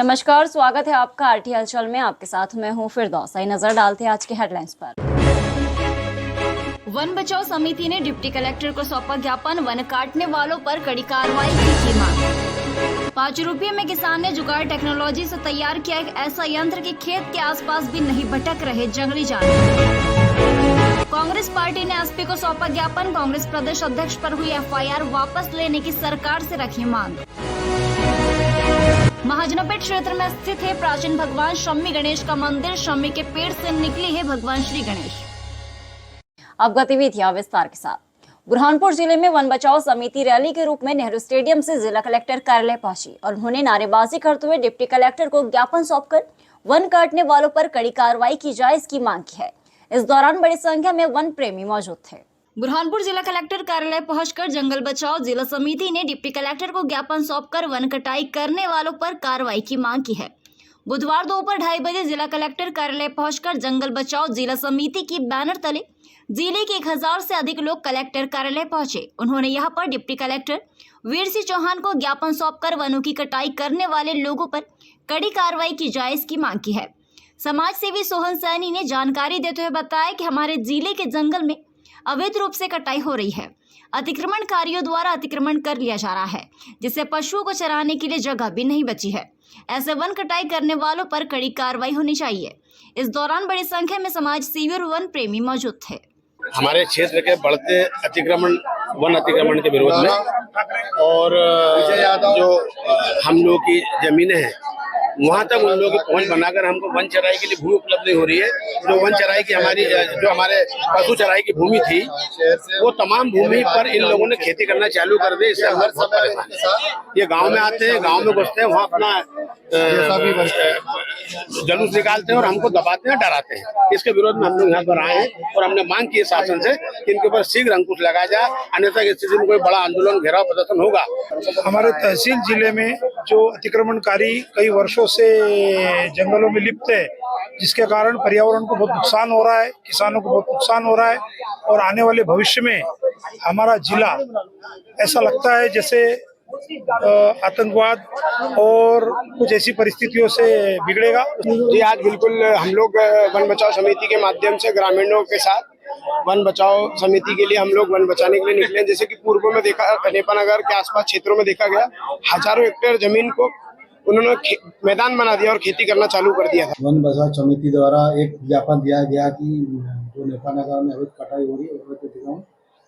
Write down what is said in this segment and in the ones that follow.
नमस्कार, स्वागत है आपका आरटी हलचल में। आपके साथ मैं हूं फिरदौस। आइए नजर डालते हैं आज के हेडलाइंस पर। वन बचाओ समिति ने डिप्टी कलेक्टर को सौंपा ज्ञापन, वन काटने वालों पर कड़ी कार्रवाई की मांग। 5 रुपये में किसान ने जुगाड़ टेक्नोलॉजी से तैयार किया एक ऐसा यंत्र कि खेत के आसपास भी नहीं भटक रहे जंगली जानवर। कांग्रेस पार्टी ने एसपी को सौंपा ज्ञापन, कांग्रेस प्रदेश अध्यक्ष पर हुई एफआईआर वापस लेने की सरकार से रखी मांग। महाजनपेट क्षेत्र में स्थित है प्राचीन भगवान शम्मी गणेश का मंदिर, शम्मी के पेड़ से निकली है भगवान श्री गणेश। अब गतिविधियां विस्तार के साथ। बुरहानपुर जिले में वन बचाओ समिति रैली के रूप में नेहरू स्टेडियम से जिला कलेक्टर कार्यालय पहुंची और उन्होंने नारेबाजी करते हुए डिप्टी कलेक्टर को ज्ञापन सौंपकर वन काटने वालों पर कड़ी कार्रवाई की जाए इसकी मांग की है। इस दौरान बड़ी संख्या में वन प्रेमी मौजूद थे। बुरहानपुर जिला कलेक्टर कार्यालय पहुंचकर जंगल बचाओ जिला समिति ने डिप्टी कलेक्टर को ज्ञापन सौंपकर वन कटाई करने वालों पर कार्रवाई की मांग की है। बुधवार दोपहर 2:30 बजे जिला कलेक्टर कार्यालय पहुंचकर जंगल बचाओ जिला समिति की बैनर तले जिले के 1000 से अधिक लोग कलेक्टर कार्यालय पहुंचे। उन्होंने यहां पर डिप्टी कलेक्टर वीर सिंह चौहान को ज्ञापन सौंपकर वनों की कटाई करने वाले लोगों पर कड़ी कार्रवाई की जाए इसकी मांग की है। समाज सेवी सोहन सैनी ने जानकारी देते हुए बताया कि हमारे जिले के जंगल में अवैध रूप से कटाई हो रही है। अतिक्रमणकारियों द्वारा अतिक्रमण कर लिया जा रहा है, जिससे पशुओं को चराने के लिए जगह भी नहीं बची है। ऐसे वन कटाई करने वालों पर कड़ी कार्रवाई होनी चाहिए। इस दौरान बड़ी संख्या में समाज सेवी और वन प्रेमी मौजूद थे। हमारे क्षेत्र के बढ़ते वन अतिक्रमण के विरोध में और जो हम लोग की जमीनें हैं वहाँ तक उन लोगों की पहुँच बनाकर हमको वन चराई के लिए भूमि उपलब्ध नहीं हो रही है। जो वन चराई की हमारे पशु चराई की भूमि थी वो तमाम भूमि पर इन लोगों ने खेती करना चालू कर दी। इससे हम बहुत परेशान हैं। ये गांव में आते हैं, गांव में घुसते हैं, वहाँ अपना जुलूस निकालते हैं और हमको दबाते हैं, डराते हैं। इसके विरोध में हम लोग यहाँ पर आए हैं और हमने मांग की है शासन से कि इनके ऊपर शीघ्र अंकुश लगाया जाए, अन्यथा की स्थिति में कोई बड़ा आंदोलन, घेराव प्रदर्शन होगा। हमारे तहसील जिले में जो अतिक्रमणकारी कई वर्षों से जंगलों में लिप्त है, जिसके कारण पर्यावरण को बहुत नुकसान हो रहा है, किसानों को बहुत नुकसान हो रहा है और आने वाले भविष्य में हमारा जिला ऐसा लगता है जैसे आतंकवाद और कुछ ऐसी परिस्थितियों से बिगड़ेगा। जी, आज बिल्कुल हम लोग वन बचाओ समिति के माध्यम से ग्रामीणों के साथ वन बचाओ समिति के लिए हम लोग वन बचाने के लिए निकले। जैसे कि पूर्व में देखा, नेपानगर के आसपास क्षेत्रों में देखा गया, हजारों हेक्टेयर जमीन को उन्होंने मैदान बना दिया और खेती करना चालू कर दिया था। वन बचाओ समिति द्वारा एक ज्ञापन दिया गया कि जो नेपानगर में अवैध कटाई हो रही है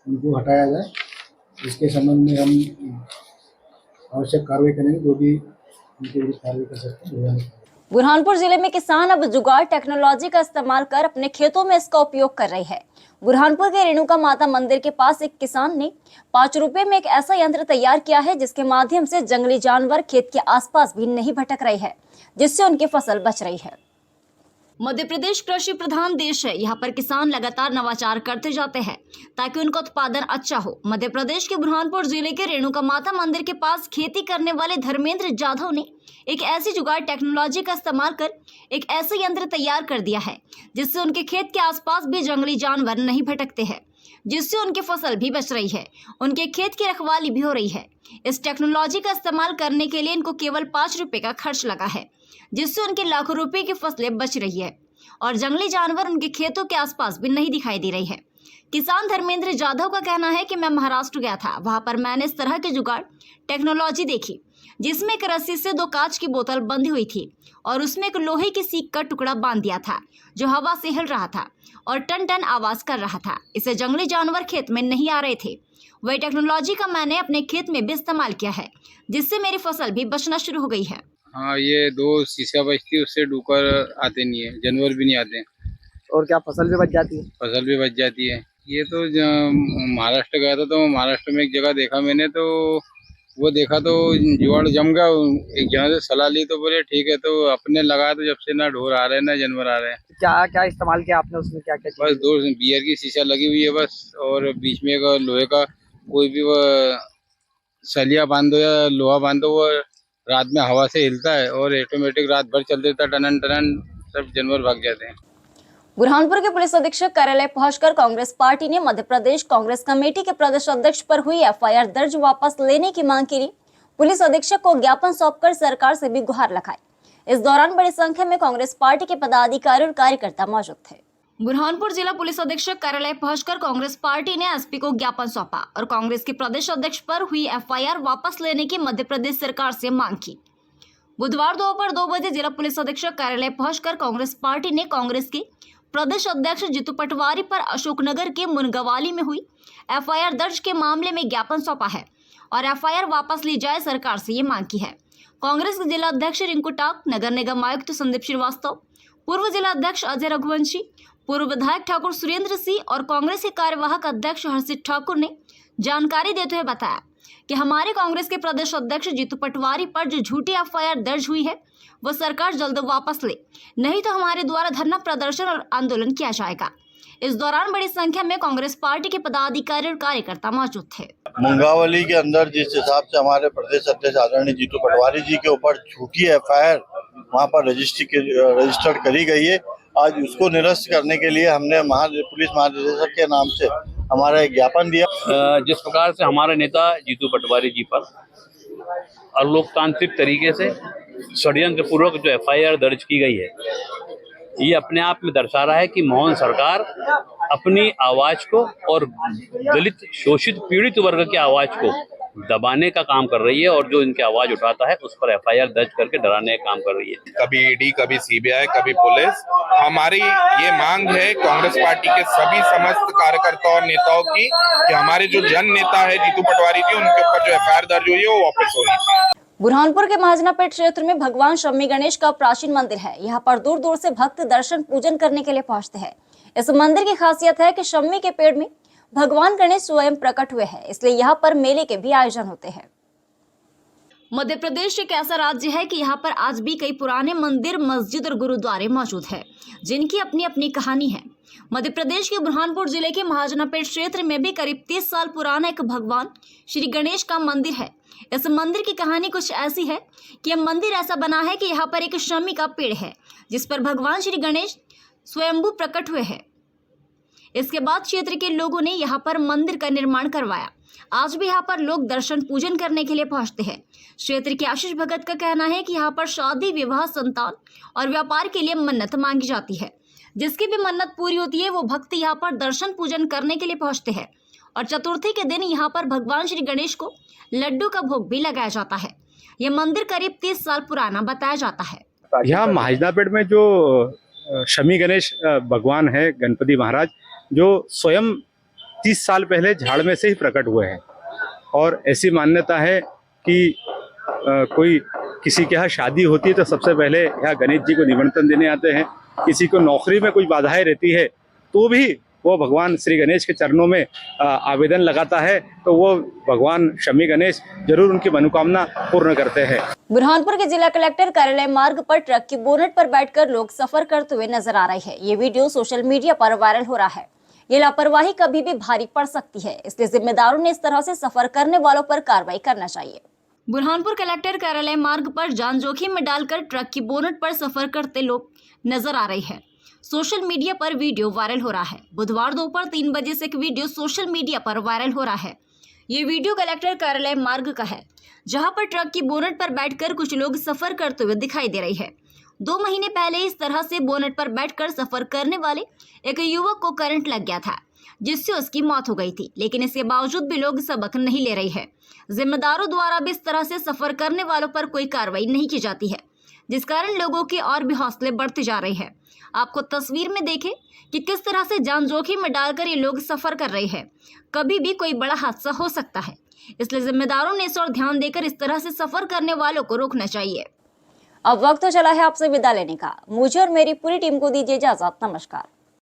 उनको हटाया जाए। इसके संबंध में हम आवश्यक कार्रवाई करेंगे, जो भी उनके विरुद्ध कार्रवाई कर सकते हैं। बुरहानपुर जिले में किसान अब जुगाड़ टेक्नोलॉजी का इस्तेमाल कर अपने खेतों में इसका उपयोग कर रहे हैं। बुरहानपुर के रेणुका माता मंदिर के पास एक किसान ने 5 रुपए में एक ऐसा यंत्र तैयार किया है जिसके माध्यम से जंगली जानवर खेत के आसपास भी नहीं भटक रहे हैं, जिससे उनकी फसल बच रही है। मध्य प्रदेश कृषि प्रधान देश है। यहाँ पर किसान लगातार नवाचार करते जाते हैं ताकि उनका उत्पादन अच्छा हो। मध्य प्रदेश के बुरहानपुर जिले के रेणुका माता मंदिर के पास खेती करने वाले धर्मेंद्र जाधव ने एक ऐसी जुगाड़ टेक्नोलॉजी का इस्तेमाल कर एक ऐसा यंत्र तैयार कर दिया है जिससे उनके खेत के आसपास भी जंगली जानवर नहीं भटकते हैं, जिससे उनकी फसल भी बच रही है, उनके खेत की रखवाली भी हो रही है। इस टेक्नोलॉजी का इस्तेमाल करने के लिए इनको केवल 5 रुपए का खर्च लगा है, जिससे उनके लाखों रुपए की फसलें बच रही है और जंगली जानवर उनके खेतों के आसपास भी नहीं दिखाई दे रही है। किसान धर्मेंद्र जाधव का कहना है कि मैं महाराष्ट्र गया था, वहां पर मैंने इस तरह की जुगाड़ टेक्नोलॉजी देखी जिसमें एक रस्सी से 2 कांच की बोतल बंधी हुई थी और उसमें एक लोहे की सीख का टुकड़ा बांध दिया था जो हवा से हिल रहा था और टन टन आवाज कर रहा था। इससे जंगली जानवर खेत में नहीं आ रहे थे। वही टेक्नोलॉजी का मैंने अपने खेत में भी इस्तेमाल किया है, जिससे मेरी फसल भी बचना शुरू हो गई है। हाँ, ये 2 शीशा बचती है, उससे डूकर आते नहीं है, जानवर भी नहीं आते। और क्या फसल भी बच जाती है? फसल भी बच जाती है। ये तो महाराष्ट्र गया था तो महाराष्ट्र में एक जगह देखा मैंने, तो वो देखा तो जुगाड़ जम गया। एक जगह से सलाह ली तो बोले ठीक है, तो अपने लगाया तो जब से ना ढोर आ रहे हैं ना जानवर आ रहे हैं। क्या क्या इस्तेमाल किया आपने उसमें, क्या क्या? बस 2 बियर की शीशा लगी हुई है बस, और बीच में एक लोहे का कोई भी वो सलिया बांध दो या लोहा बांध दो, वो रात में हवा से हिलता है और ऑटोमेटिक रात भर चल देता है, टनन टनन सब जानवर भाग जाते हैं। बुरहानपुर के पुलिस अधीक्षक कार्यालय पहुंचकर कांग्रेस पार्टी ने मध्य प्रदेश कांग्रेस कमेटी के प्रदेश अध्यक्ष पर हुई एफआईआर दर्ज वापस लेने की मांग की। पुलिस अधीक्षक को ज्ञापन सौंपकर सरकार से भी गुहार लगाई। इस दौरान बड़ी संख्या में कांग्रेस पार्टी के पदाधिकारी और कार्यकर्ता मौजूद थे। बुरहानपुर जिला पुलिस अधीक्षक कार्यालय पहुंचकर कांग्रेस पार्टी ने एसपी को ज्ञापन सौंपा और कांग्रेस के प्रदेश अध्यक्ष पर हुई एफआईआर वापस लेने की मध्य प्रदेश सरकार से मांग की। बुधवार दोपहर 2 बजे जिला पुलिस अधीक्षक कार्यालय पहुंचकर कांग्रेस पार्टी ने कांग्रेस के प्रदेश अध्यक्ष जीतू पटवारी पर अशोकनगर के मुनगवाली में हुई एफआईआर दर्ज के मामले में ज्ञापन सौंपा है और एफआईआर वापस ली जाए, सरकार से ये मांग की है। कांग्रेस के जिला अध्यक्ष रिंकू टाक, नगर निगम आयुक्त संदीप श्रीवास्तव, पूर्व जिला अध्यक्ष अजय रघुवंशी, पूर्व विधायक ठाकुर सुरेंद्र सिंह और कांग्रेस के कार्यवाहक अध्यक्ष हर्षित ठाकुर ने जानकारी देते हुए बताया कि हमारे कांग्रेस के प्रदेश अध्यक्ष जीतू पटवारी पर जो झूठी एफआईआर दर्ज हुई है वह सरकार जल्द वापस ले, नहीं तो हमारे द्वारा धरना प्रदर्शन और आंदोलन किया जाएगा। इस दौरान बड़ी संख्या में कांग्रेस पार्टी के पदाधिकारी और कार्यकर्ता मौजूद थे। मुंगावली के अंदर जिस हिसाब से हमारे प्रदेश अध्यक्ष आदरणीय जीतू पटवारी जी के ऊपर झूठी एफआईआर वहां पर रजिस्टर्ड करी गई है, आज उसको निरस्त करने के लिए हमने पुलिस महानिदेशक के नाम से हमारा एक ज्ञापन दिया। जिस प्रकार से हमारे नेता जीतू पटवारी जी पर अलोकतांत्रिक तरीके से षड्यंत्र पूर्वक जो एफआईआर दर्ज की गई है, ये अपने आप में दर्शा रहा है कि मोहन सरकार अपनी आवाज को और दलित शोषित पीड़ित वर्ग की आवाज को दबाने का काम कर रही है और जो इनकी आवाज उठाता है उस पर एफआईआर दर्ज करके डराने का काम कर रही है। कभी ईडी, कभी सीबीआई, कभी पुलिस। हमारी ये मांग है कांग्रेस पार्टी के सभी समस्त कार्यकर्ताओं और नेताओं की कि हमारे जो जन नेता है जीतू पटवारी जी, उनके ऊपर जो एफआईआर दर्ज हुई है वो वापस होनी चाहिए। बुरहानपुर के महाजनापेट क्षेत्र में भगवान शम्मी गणेश का प्राचीन मंदिर है। यहाँ पर दूर दूर से भक्त दर्शन पूजन करने के लिए पहुंचते हैं। इस मंदिर की खासियत है कि शम्मी के पेड़ में भगवान गणेश स्वयं प्रकट हुए हैं, इसलिए यहाँ पर मेले के भी आयोजन होते हैं। मध्य प्रदेश एक ऐसा राज्य है कि यहाँ पर आज भी कई पुराने मंदिर, मस्जिद और गुरुद्वारे मौजूद है, जिनकी अपनी अपनी कहानी है। मध्य प्रदेश के बुरहानपुर जिले के महाजनापेट क्षेत्र में भी करीब 30 साल पुराना एक भगवान श्री गणेश का मंदिर है। इस मंदिर की कहानी कुछ ऐसी है कि यह मंदिर ऐसा बना है कि यहाँ पर एक शमी का पेड़ है, जिस पर भगवान श्री गणेश स्वयंभू प्रकट हुए हैं। इसके बाद क्षेत्र के लोगों ने यहाँ पर मंदिर का निर्माण करवाया। आज भी यहाँ पर लोग दर्शन पूजन करने के लिए पहुँचते हैं। क्षेत्र के आशीष भगत का कहना है कि यहाँ पर शादी, विवाह, संतान और व्यापार के लिए मन्नत मांगी जाती है। जिसकी भी मन्नत पूरी होती है वो भक्त यहाँ पर दर्शन पूजन करने के लिए पहुँचते हैं और चतुर्थी के दिन यहाँ पर भगवान श्री गणेश को लड्डू का भोग भी लगाया जाता है। ये मंदिर करीब 30 साल पुराना बताया जाता है। यहाँ महाजनापेट में जो शमी गणेश भगवान है, गणपति महाराज, जो स्वयं 30 साल पहले झाड़ में से ही प्रकट हुए हैं और ऐसी मान्यता है कि कोई किसी के यहाँ शादी होती है तो सबसे पहले यहाँ गणेश जी को निमंत्रण देने आते हैं। किसी को नौकरी में कुछ बाधाएं रहती है तो भी वो भगवान श्री गणेश के चरणों में आवेदन लगाता है, तो वो भगवान शमी गणेश जरूर उनकी मनोकामना पूर्ण करते हैं। बुरहानपुर के जिला कलेक्टर कार्यालय मार्ग पर ट्रक की बोनट पर बैठकर लोग सफर करते हुए नजर आ रहे हैं। ये वीडियो सोशल मीडिया पर वायरल हो रहा है। ये लापरवाही कभी भी भारी पड़ सकती है, इसलिए जिम्मेदारों ने इस तरह से सफर करने वालों पर कार्रवाई करना चाहिए। बुरहानपुर कलेक्टर कार्यालय मार्ग पर जान जोखिम में डालकर ट्रक की बोनट पर सफर करते लोग नजर आ रहे हैं। सोशल मीडिया पर वीडियो वायरल हो रहा है। बुधवार दोपहर 3 बजे से एक वीडियो सोशल मीडिया पर वायरल हो रहा है। ये वीडियो कलेक्टर कार्यालय मार्ग का है, जहां पर ट्रक की बोनट पर बैठकर कुछ लोग सफर करते हुए दिखाई दे रही है। 2 महीने पहले इस तरह से बोनट पर बैठकर सफर करने वाले एक युवक को करंट लग गया था, जिससे उसकी मौत हो गई थी, लेकिन इसके बावजूद भी लोग सबक नहीं ले रहे हैं। जिम्मेदारों द्वारा भी इस तरह से सफर करने वालों पर कोई कार्रवाई नहीं की जाती है, जिस कारण लोगों के और भी हौसले बढ़ते जा रहे हैं। आपको तस्वीर में देखें कि किस तरह से जान जोखिम में डालकर ये लोग सफर कर रहे हैं। कभी भी कोई बड़ा हादसा हो सकता है, इसलिए जिम्मेदारों ने इस ओर ध्यान देकर इस तरह से सफर करने वालों को रोकना चाहिए। अब वक्त तो चला है आपसे विदा लेने का। मुझे और मेरी पूरी टीम को दीजिए इजाजत। नमस्कार।